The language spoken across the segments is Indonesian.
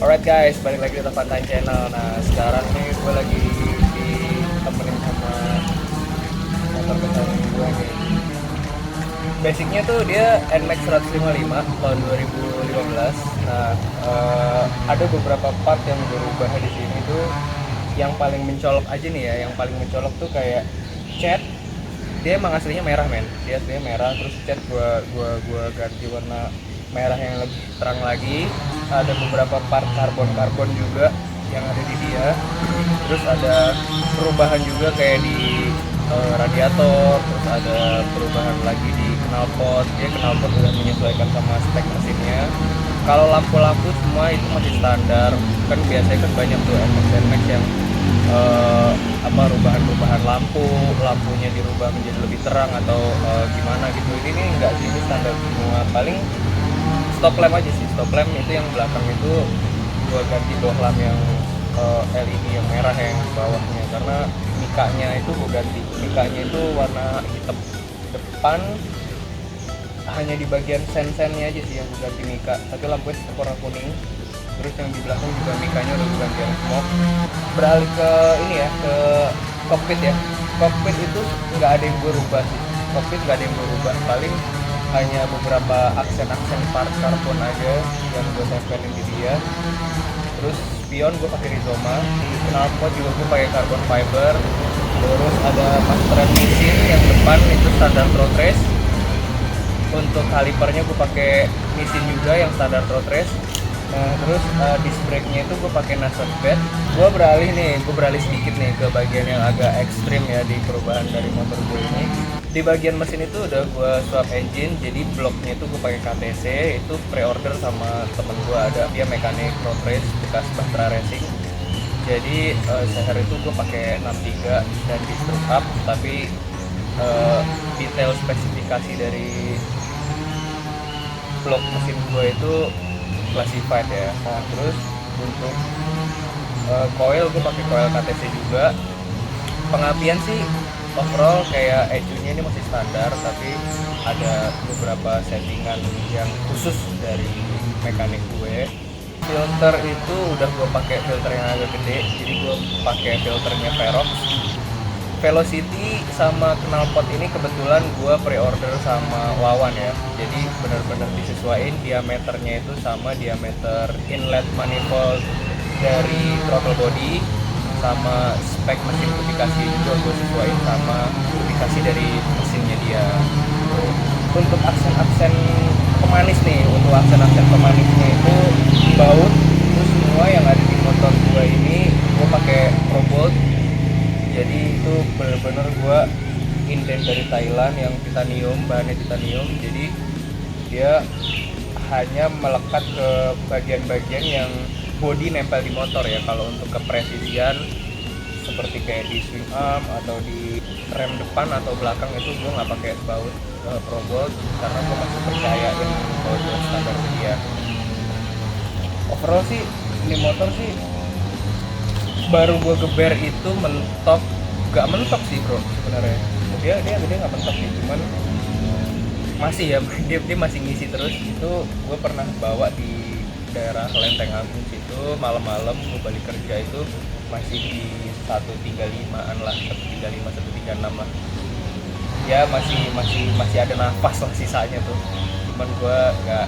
Alright guys, balik lagi di Tavantain Channel. Nah sekarang nih gue lagi ditemenin sama motor kesayangan gue nih. Basicnya tuh dia NMAX 155 tahun 2015. Nah ada beberapa part yang gue rubah di sini tuh. Yang paling mencolok aja nih ya, yang paling mencolok tuh kayak cat. Dia emang aslinya merah men, dia aslinya merah, terus cat gua ganti warna merah yang lebih terang lagi. Ada beberapa part karbon juga yang ada di dia. Terus ada perubahan juga kayak di radiator, terus ada perubahan lagi di knalpot. Dia knalpot udah menyesuaikan sama spek mesinnya. Kalau lampu-lampu semua itu masih standar. Kan biasanya kan banyak tuh NMAX yang rubahan lampunya dirubah menjadi lebih terang atau gimana gitu. Ini nih enggak sih, ini standar semua. Paling stop lamp aja sih, stop lamp itu yang belakang itu gua ganti bohlam yang LED yang merah yang di bawahnya, karena mikanya itu gua ganti. Mikanya itu warna hitam, depan hanya di bagian sen-sennya aja sih yang gua ganti mika, tapi lampunya tetap warna kuning. Terus yang di belakang juga mikanya udah ganti yang smoke. Beralih ke ini ya, ke cockpit ya. Cockpit itu nggak ada yang gue rubah sih. Cockpit nggak ada yang gue rubah, paling hanya beberapa aksen-aksen part karbon aja yang gue tempelin di dia. Terus spion gue pakai Rizoma, knalpot juga gue pakai carbon fiber. Terus ada masteran mesin yang depan itu standar road race. Untuk kalipernya gue pakai mesin juga yang standar road race. Nah, terus disc brake-nya itu gue pakai Nasser bed. Gue beralih sedikit nih ke bagian yang agak ekstrim ya di perubahan dari motor gue ini. Di bagian mesin itu udah gue swap engine, jadi bloknya itu gue pakai KTC, itu pre-order sama temen gue, ada dia mekanik road race bekas Bahtera Racing. Jadi seher itu gue pakai 63 dan di stroke up, tapi detail spesifikasi dari blok mesin gue itu classified ya. Nah terus untuk coil gue pakai coil KTC juga. Pengapian sih overall kayak ECU-nya ini masih standar, tapi ada beberapa settingan yang khusus dari mekanik gue. Filter itu udah gue pakai filter yang agak gede, jadi gue pakai filternya Verox. Velocity sama knalpot ini kebetulan gue pre-order sama Wawan ya, jadi benar-benar disesuaikan diameternya itu sama diameter inlet manifold dari throttle body, sama spek mesin kubikasi juga gue sesuaiin sama kubikasi dari mesinnya dia. Untuk aksen-aksen pemanis nih, untuk aksen-aksen pemanisnya itu baut. Terus semua yang ada di motor gue ini gue pakai Probolt. Jadi itu bener-bener gue inden dari Thailand yang titanium, bahannya titanium. Jadi dia hanya melekat ke bagian-bagian yang body nempel di motor ya. Kalau untuk kepresisian seperti kayak di swing arm atau di rem depan atau belakang itu gue nggak pakai baut Probolt, karena gue masih percayain baut standar dia. Overall sih ini motor sih baru gue geber itu mentok, gak mentok sih bro sebenarnya. Dia nggak mentok sih, cuman masih ya dia masih ngisi terus. Itu gue pernah bawa di daerah Lenteng Agung situ, malam-malam gue balik kerja itu masih di 135an lah, 135 136 lah ya, masih ada nafas lah sisanya tuh. Cuman gue nggak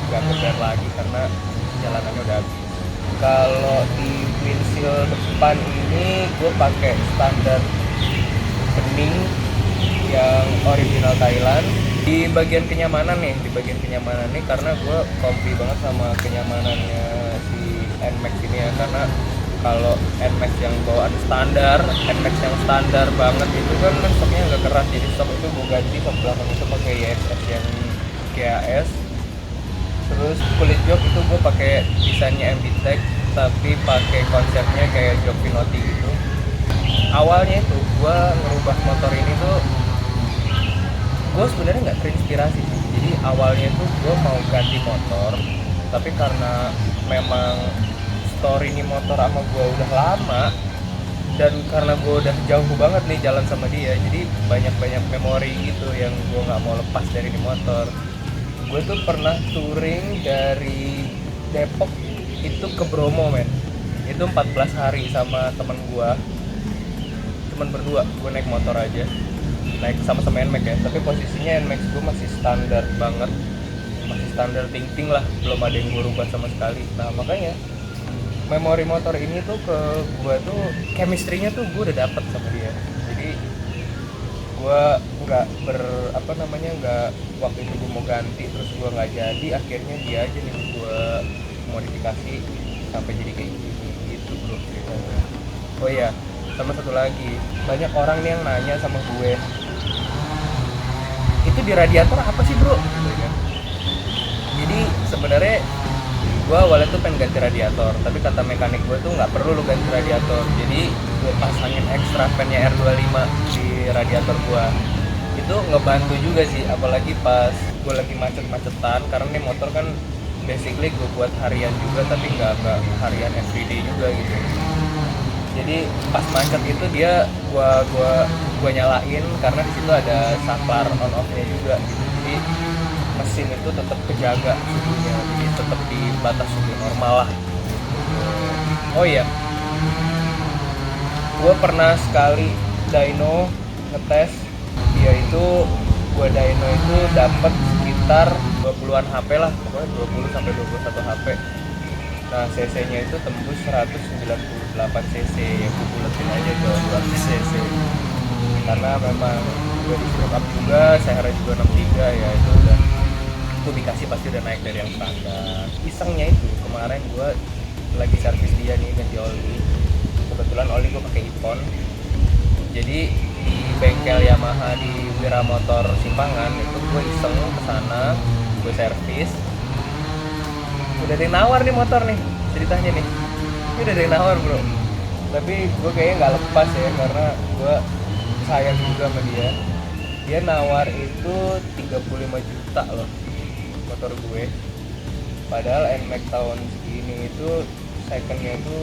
geber lagi karena jalanannya udah habis. Kalau di windshield depan ini gue pakai standar bening yang original Thailand. Di bagian kenyamanan nih, karena gue kompi banget sama kenyamanannya si NMAX ini ya, karena kalau NMAX yang bawaan standar, NMAX yang standar banget itu kan stoknya agak keras, jadi stok itu gue ganti stok belakang itu pakai YSS yang KAS. Terus kulit jok itu gue pakai desainnya MB-Tech, tapi pakai konsepnya kayak jok Pinotti gitu. Awalnya itu gue ngerubah motor ini tuh, gue sebenarnya nggak terinspirasi sih. Jadi awalnya tuh gue mau ganti motor, tapi karena memang story ini motor sama gue udah lama, dan karena gue udah jauh banget nih jalan sama dia, jadi banyak memori gitu yang gue nggak mau lepas dari ini motor. Gue tuh pernah touring dari Depok itu ke Bromo men. Itu 14 hari sama temen gue, cuman berdua. Gue naik motor aja, naik sama-sama NMAX ya, tapi posisinya NMAX gue masih standar banget, masih standar ting-ting lah, belum ada yang gue rubah sama sekali. Nah makanya memori motor ini tuh ke gue tuh chemistry-nya tuh gue udah dapet sama dia. Jadi gue nggak nggak waktu itu gue mau ganti terus gue nggak jadi, akhirnya dia aja nih gue modifikasi sampai jadi kayak gini gitu bro ceritanya. Oh iya, sama satu lagi, banyak orang nih yang nanya sama gue, itu di radiator apa sih bro gitu kan. Jadi sebenarnya gue awalnya tuh pengen ganti radiator, tapi kata mekanik gue tuh nggak perlu lu ganti radiator. Jadi gue pasangin extra fan-nya R25 di radiator gue. Itu ngebantu juga sih, apalagi pas gue lagi macet-macetan, karena nih motor kan basically gue buat harian juga, tapi nggak harian everyday juga gitu. Jadi pas macet itu dia gua nyalain, karena di situ ada saklar on off-nya juga gitu. Jadi mesin itu tetap kejaga suhunya, jadi tetap di batas suhu normal lah. Oh iya, gue pernah sekali dyno ngetes dia itu, gue dyno itu dapat sekitar 20-an HP lah, pokoknya 20 sampai 21 HP. Nah cc-nya itu tembus 198 cc, ya gue buletin aja ke 200 cc, karena memang gue disuruh up juga, CHR juga 63, ya itu udah kubikasi pasti udah naik dari yang standar. Isengnya itu kemarin gue lagi servis dia nih, ganti oli. Kebetulan oli gue pakai Ipon, jadi di bengkel Yamaha di Wiramotor Simpangan itu gue iseng kesana, gue servis. Udah ada yang nawar nih motor nih, ceritanya nih, ini udah ada yang nawar bro, tapi gue kayaknya nggak lepas ya, karena gue sayang juga sama dia. Dia nawar itu 35 juta loh motor gue, padahal NMAX tahun segini itu secondnya itu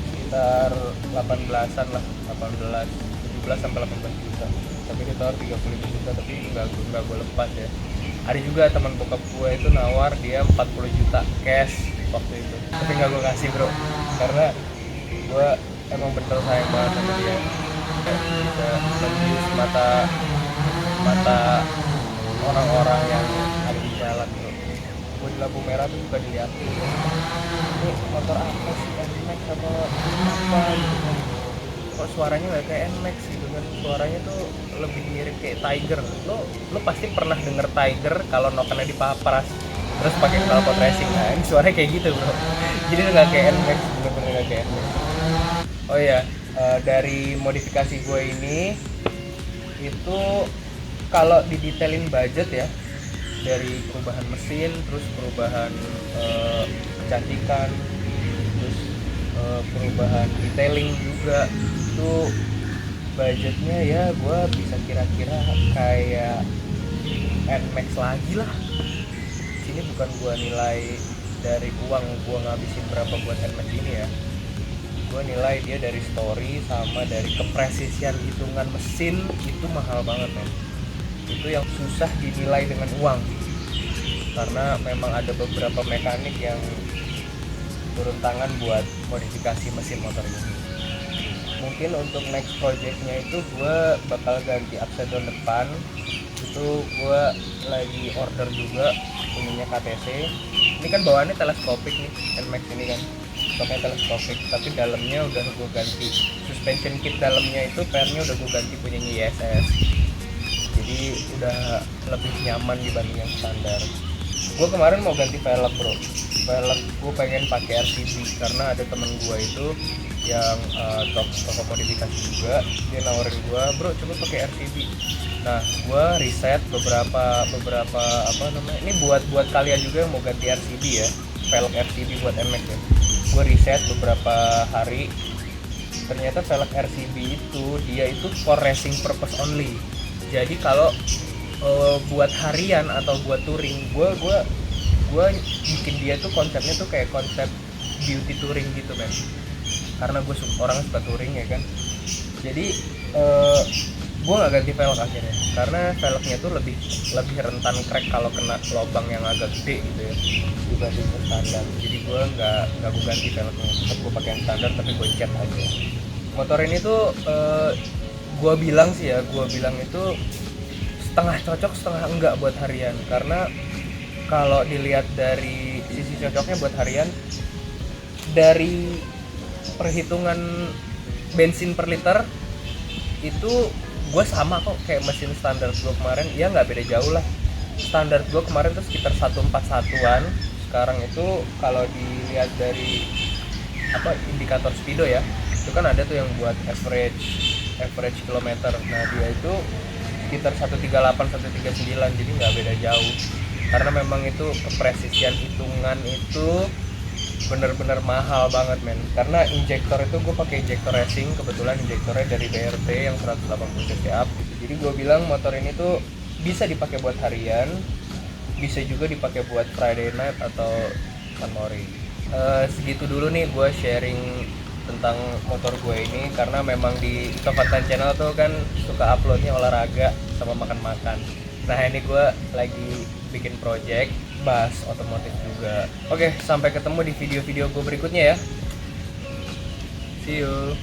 sekitar 18-an lah, 17 sampai 18 juta, tapi dia tawar 35 juta, tapi nggak gue lepas ya. Ada juga teman bokap gue itu nawar dia 40 juta cash waktu itu, tapi nggak gue kasih bro, karena gue emang bener sayang banget sama dia. Bisa menjus mata orang-orang yang ada di jalan bro. Gue di lampu merah tuh juga dilihatin, ini motor apa sih, NMAX atau apa gitu kan, kok suaranya nggak kayak NMAX gitu kan, suaranya tuh lebih mirip kayak Tiger. Lo pasti pernah denger Tiger kalau nokennya dipapras terus pakai knalpot racing. Nah ini suaranya kayak gitu bro, jadi nggak kayak NMAX, bener-bener nggak kayak NMAX. Oh iya, dari modifikasi gue ini itu kalau didetailin budget ya, dari perubahan mesin, terus perubahan kecantikan, terus perubahan detailing juga, itu budgetnya ya gue bisa kira-kira kayak NMAX lagi lah. Sini bukan gue nilai dari uang gue ngabisin berapa buat NMAX ini ya, gue nilai dia dari story sama dari kepresisian hitungan mesin, itu mahal banget men. Itu yang susah dinilai dengan uang, karena memang ada beberapa mekanik yang turun tangan buat modifikasi mesin motor ini. Mungkin untuk next projectnya itu gue bakal ganti upside down depan. Itu gue lagi order juga punyanya KTC. Ini kan bawaannya teleskopik nih, NMAX ini kan pakai teleskopik, tapi dalamnya udah gue ganti suspension kit, dalamnya itu pernya udah gue ganti punyanya ISS, jadi udah lebih nyaman dibanding yang standar. Gue kemarin mau ganti velg bro, velg gue pengen pakai RCB, karena ada temen gue itu yang toko modifikasi juga, dia nawarin gue, bro coba pakai RCB. Nah gue riset beberapa ini buat kalian juga yang mau ganti RCB ya, velg RCB buat NMAX ya. Gue riset beberapa hari, ternyata velg RCB itu dia itu for racing purpose only. Jadi kalau buat harian atau buat touring, gue bikin dia tuh konsepnya tuh kayak konsep beauty touring gitu men, karena gue orang suka touring ya kan. Jadi gue nggak ganti velg akhirnya karena velgnya tuh lebih rentan crack kalau kena lubang yang agak gede gitu ya dibanding ke standar. Jadi gue nggak gue ganti velgnya, tetap gue pakai yang standar tapi gue cat aja. Motor ini tuh gue bilang itu setengah cocok setengah enggak buat harian, karena kalau dilihat dari sisi cocoknya buat harian, dari perhitungan bensin per liter itu gue sama kok kayak mesin standar gue kemarin, ya nggak beda jauh lah. Standar gue kemarin tuh sekitar 141-an, sekarang itu kalau dilihat dari indikator speedo ya, itu kan ada tuh yang buat average kilometer. Nah dia itu sekitar 138 139, jadi nggak beda jauh, karena memang itu kepresisian hitungan itu bener-bener mahal banget men. Karena injektor itu gue pakai injektor racing, kebetulan injektornya dari BRT yang 180 cc up. Jadi gue bilang motor ini tuh bisa dipakai buat harian, bisa juga dipakai buat Friday night atau San Mori. Segitu dulu nih gue sharing tentang motor gue ini, karena memang di Tofantan Channel tuh kan suka uploadnya olahraga sama makan-makan. Nah ini gue lagi bikin project bahas otomotif juga. Oke, sampai ketemu di video-video gue berikutnya ya. See you.